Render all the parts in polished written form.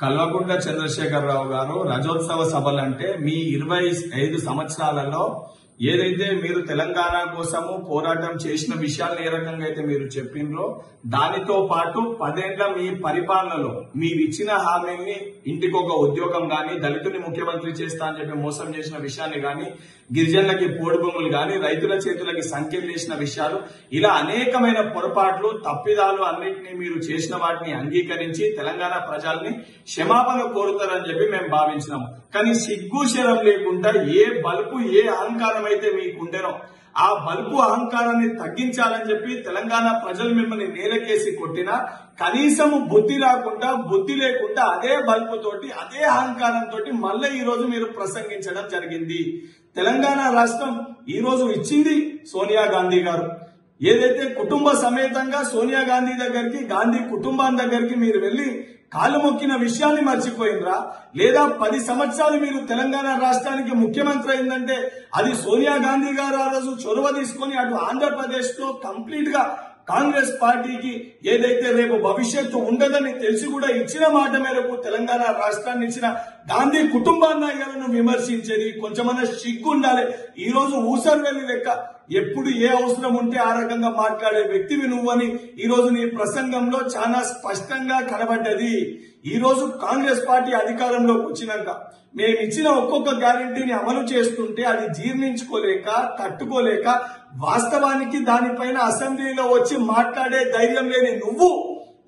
కల్వకుంట్ల చంద్రశేఖరరావు గారు రజోత్సవ సభలంటే మీ 25 సంవత్సరాలలో ఏదైతే మీరు తెలంగాణ కోసము పోరాటం చేసిన విషయాలను ఏ రకంగా అయితే మీరు చెప్పిండ్రో దానితో పాటు 10 ఏళ్ల మీ పరిపాలనలో మీరు ఇచ్చిన హామీని ఇంటికొక ఉద్యోగం గాని, దళితుని ముఖ్యమంత్రి చేస్తా అని చెప్పి మోసం చేసిన విషయాన్ని గాని, గిరిజనులకి పోడు భూములు గాని, రైతుల చేతులకి సంఖ్యలు చేసిన విషయాలు, ఇలా అనేకమైన పొరపాట్లు తప్పిదాలు అన్నింటినీ మీరు చేసిన వాటిని అంగీకరించి తెలంగాణ ప్రజల్ని క్షమాపణ కోరుతారని చెప్పి మేము భావించినాము. కానీ సిగ్గు శరం లేకుండా ఏ బల్పు ఏ అహంకారం అయితే మీకుండేనో ఆ బల్పు అహంకారాన్ని తగ్గించాలని చెప్పి తెలంగాణ ప్రజలు మిమ్మల్ని నేలకేసి కొట్టినా కనీసము బుద్ధి లేకుండా అదే బల్పు తోటి అదే అహంకారంతో మళ్ళీ ఈ రోజు మీరు ప్రసంగించడం జరిగింది. తెలంగాణ రాష్ట్రం ఈ రోజు ఇచ్చింది సోనియా గాంధీ గారు. ఏదైతే కుటుంబ సమేతంగా సోనియా గాంధీ దగ్గరికి, గాంధీ కుటుంబం దగ్గరికి మీరు వెళ్లి కాలు మొక్కిన విషయాన్ని మర్చిపోయినరా? లేదా 10 సంవత్సరాలు మీరు తెలంగాణ రాష్ట్రానికి ముఖ్యమంత్రి అయిందంటే అది సోనియా గాంధీ గారు ఆ రోజు చొరవ తీసుకుని అటు ఆంధ్రప్రదేశ్ లో కంప్లీట్ గా కాంగ్రెస్ పార్టీకి ఏదైతే రేపు భవిష్యత్తు ఉండదని తెలిసి కూడా ఇచ్చిన మాట మేరకు తెలంగాణ రాష్ట్రాన్ని ఇచ్చిన గాంధీ కుటుంబాన్ని విమర్శించేది కొంచెమన్నా సిగ్గు ఉండాలి. ఈ రోజు ఊసర్వెల్లి లెక్క ఎప్పుడు ఏ అవసరం ఉంటే ఆ రకంగా మాట్లాడే వ్యక్తివి నువ్వని ఈ రోజు నీ ప్రసంగంలో చాలా స్పష్టంగా కనబడ్డది. ఈ రోజు కాంగ్రెస్ పార్టీ అధికారంలోకి వచ్చినాక మేము ఇచ్చిన ఒక్కొక్క గ్యారెంటీని అమలు చేస్తుంటే అది జీర్ణించుకోలేక తట్టుకోలేక వాస్తవానికి దానిపైన అసెంబ్లీలో వచ్చి మాట్లాడే ధైర్యం లేని నువ్వు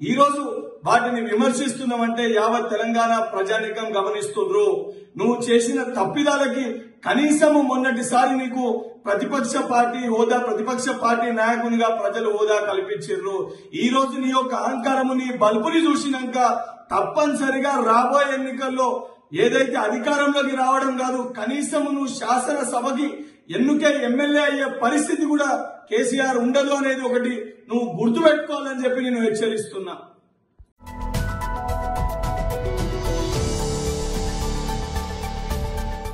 ఈ రోజు వాటిని విమర్శిస్తున్నావంటే యావత్ తెలంగాణ ప్రజానికం గమనిస్తుండ్రు. నువ్వు చేసిన తప్పిదాలకి కనీసము మొన్నటిసారి నీకు ప్రతిపక్ష పార్టీ నాయకునిగా ప్రజలు హోదా కల్పించారు. ఈ రోజు నీ యొక్క అహంకారము, నీ బల్బుని చూసినాక తప్పనిసరిగా రాబోయే ఎన్నికల్లో ఏదైతే అధికారంలోకి రావడం కాదు, కనీసం నువ్వు శాసనసభకి ఎమ్మెల్యే అయ్యే పరిస్థితి కూడా కేసీఆర్ ఉండదు అనేది ఒకటి నువ్వు గుర్తుపెట్టుకోవాలని చెప్పి నేను హెచ్చరిస్తున్నా.